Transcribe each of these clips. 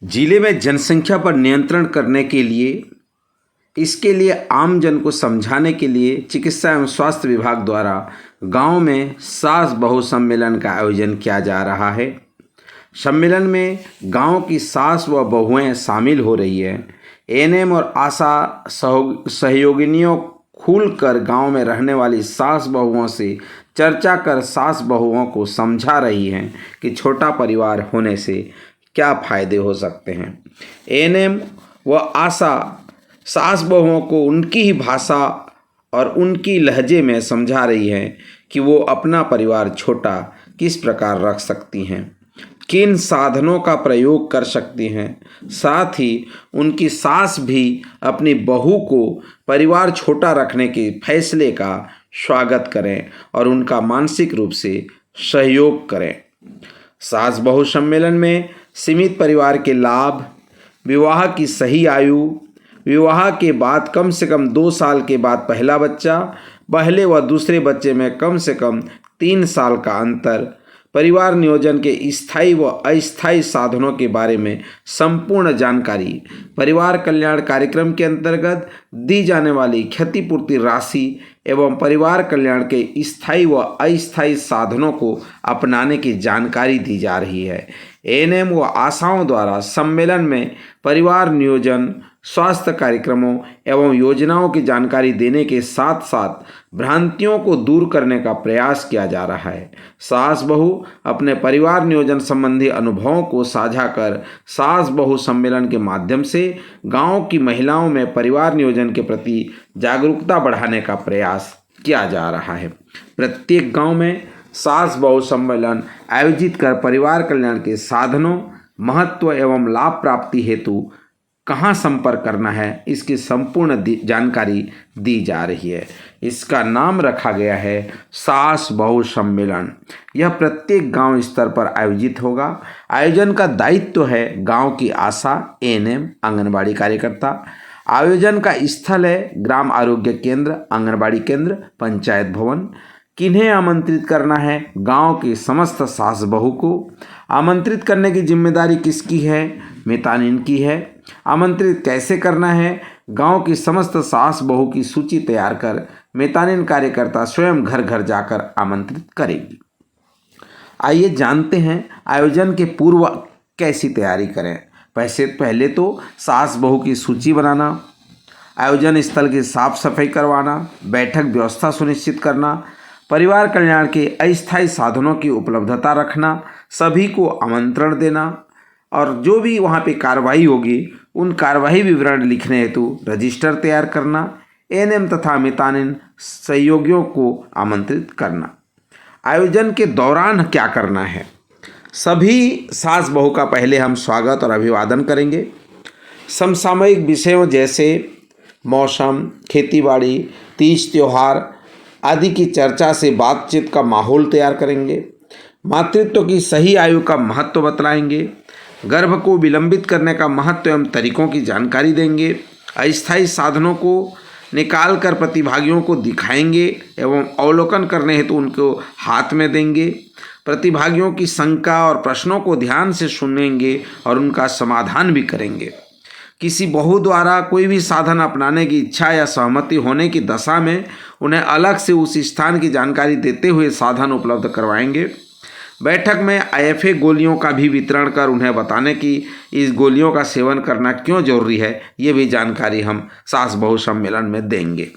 जिले में जनसंख्या पर नियंत्रण करने के लिए इसके लिए आम जन को समझाने के लिए चिकित्सा एवं स्वास्थ्य विभाग द्वारा गांव में सास बहू सम्मेलन का आयोजन किया जा रहा है। सम्मेलन में गांव की सास व बहुएं शामिल हो रही है। एएनएम और आशा सहयोगिनियों खुलकर गांव में रहने वाली सास बहुओं से चर्चा कर सास बहुओं को समझा रही हैं कि छोटा परिवार होने से क्या फायदे हो सकते हैं। एएनएम व आशा सास बहुओं को उनकी ही भाषा और उनकी लहजे में समझा रही हैं कि वो अपना परिवार छोटा किस प्रकार रख सकती हैं, किन साधनों का प्रयोग कर सकती हैं। साथ ही उनकी सास भी अपनी बहू को परिवार छोटा रखने के फैसले का स्वागत करें और उनका मानसिक रूप से सहयोग करें। सास बहू सम्मेलन में सीमित परिवार के लाभ, विवाह की सही आयु, विवाह के बाद कम से कम 2 साल के बाद पहला बच्चा, पहले व दूसरे बच्चे में कम से कम 3 साल का अंतर, परिवार नियोजन के स्थायी व अस्थायी साधनों के बारे में संपूर्ण जानकारी, परिवार कल्याण कार्यक्रम के अंतर्गत दी जाने वाली क्षतिपूर्ति राशि एवं परिवार कल्याण के स्थायी व अस्थायी साधनों को अपनाने की जानकारी दी जा रही है। एएनएम व आशाओं द्वारा सम्मेलन में परिवार नियोजन, स्वास्थ्य कार्यक्रमों एवं योजनाओं की जानकारी देने के साथ साथ भ्रांतियों को दूर करने का प्रयास किया जा रहा है। सास बहू अपने परिवार नियोजन संबंधी अनुभवों को साझा कर सास बहू सम्मेलन के माध्यम से गांव की महिलाओं में परिवार नियोजन के प्रति जागरूकता बढ़ाने का प्रयास किया जा रहा है। प्रत्येक गांव में सास बहू सम्मेलन आयोजित कर परिवार कल्याण के साधनों, महत्व एवं लाभ प्राप्ति हेतु कहाँ संपर्क करना है, इसकी संपूर्ण जानकारी दी जा रही है। इसका नाम रखा गया है सास बहू सम्मेलन। यह प्रत्येक गांव स्तर पर आयोजित होगा। आयोजन का दायित्व है गांव की आशा, एएनएम, आंगनबाड़ी कार्यकर्ता। आयोजन का स्थल है ग्राम आरोग्य केंद्र, आंगनबाड़ी केंद्र, पंचायत भवन। किन्हें आमंत्रित करना है? गांव की समस्त सास बहू को। आमंत्रित करने की जिम्मेदारी किसकी है? मितानिन की है। आमंत्रित कैसे करना है? गांव की समस्त सास बहू की सूची तैयार कर मितानिन कार्यकर्ता स्वयं घर घर जाकर आमंत्रित करेगी। आइए जानते हैं आयोजन के पूर्व कैसी तैयारी करें। पहले तो सास बहू की सूची बनाना, आयोजन स्थल की साफ सफाई करवाना, बैठक व्यवस्था सुनिश्चित करना, परिवार कल्याण के अस्थायी साधनों की उपलब्धता रखना, सभी को आमंत्रण देना और जो भी वहाँ पे कार्रवाई होगी उन कार्रवाई विवरण लिखने हेतु रजिस्टर तैयार करना, एएनएम तथा मितानिन सहयोगियों को आमंत्रित करना। आयोजन के दौरान क्या करना है? सभी सास बहू का पहले हम स्वागत और अभिवादन करेंगे। समसामयिक विषयों जैसे मौसम, खेतीबाड़ी, तीज त्योहार आदि की चर्चा से बातचीत का माहौल तैयार करेंगे। मातृत्व की सही आयु का महत्व बतलाएंगे। गर्भ को विलंबित करने का महत्व एवं तरीकों की जानकारी देंगे। अस्थायी साधनों को निकाल कर प्रतिभागियों को दिखाएंगे एवं अवलोकन करने हेतु उनको हाथ में देंगे। प्रतिभागियों की शंका और प्रश्नों को ध्यान से सुनेंगे और उनका समाधान भी करेंगे। किसी बहू द्वारा कोई भी साधन अपनाने की इच्छा या सहमति होने की दशा में उन्हें अलग से उस स्थान की जानकारी देते हुए साधन उपलब्ध करवाएंगे। बैठक में आईएफए गोलियों का भी वितरण कर उन्हें बताने कि इस गोलियों का सेवन करना क्यों जरूरी है, ये भी जानकारी हम सास बहू सम्मेलन में देंगे।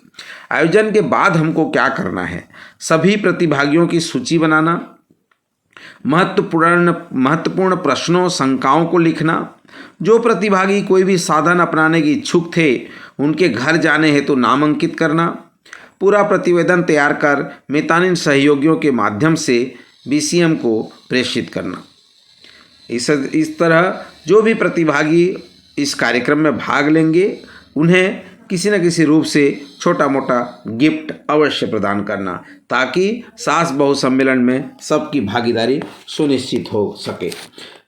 आयोजन के बाद हमको क्या करना है? सभी प्रतिभागियों की सूची बनाना, महत्वपूर्ण प्रश्नों, शंकाओं को लिखना। जो प्रतिभागी कोई भी साधन अपनाने की इच्छुक थे उनके घर जाने हेतु नामांकित करना। पूरा प्रतिवेदन तैयार कर मितानिन सहयोगियों के माध्यम से बीसीएम को प्रेषित करना। इस तरह जो भी प्रतिभागी इस कार्यक्रम में भाग लेंगे उन्हें किसी न किसी रूप से छोटा मोटा गिफ्ट अवश्य प्रदान करना, ताकि सास बहू सम्मेलन में सबकी भागीदारी सुनिश्चित हो सके।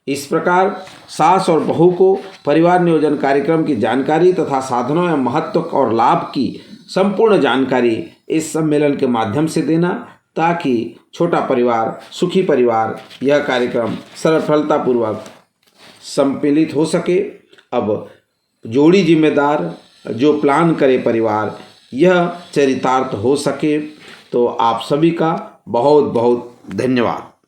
इस प्रकार सास और बहू को परिवार नियोजन कार्यक्रम की जानकारी तथा साधनों एवं महत्व और लाभ की संपूर्ण जानकारी इस सम्मेलन के माध्यम से देना, ताकि छोटा परिवार सुखी परिवार यह कार्यक्रम सफलतापूर्वक सम्मिलित हो सके। अब जोड़ी जिम्मेदार जो प्लान करे परिवार, यह चरितार्थ हो सके। तो आप सभी का बहुत बहुत धन्यवाद।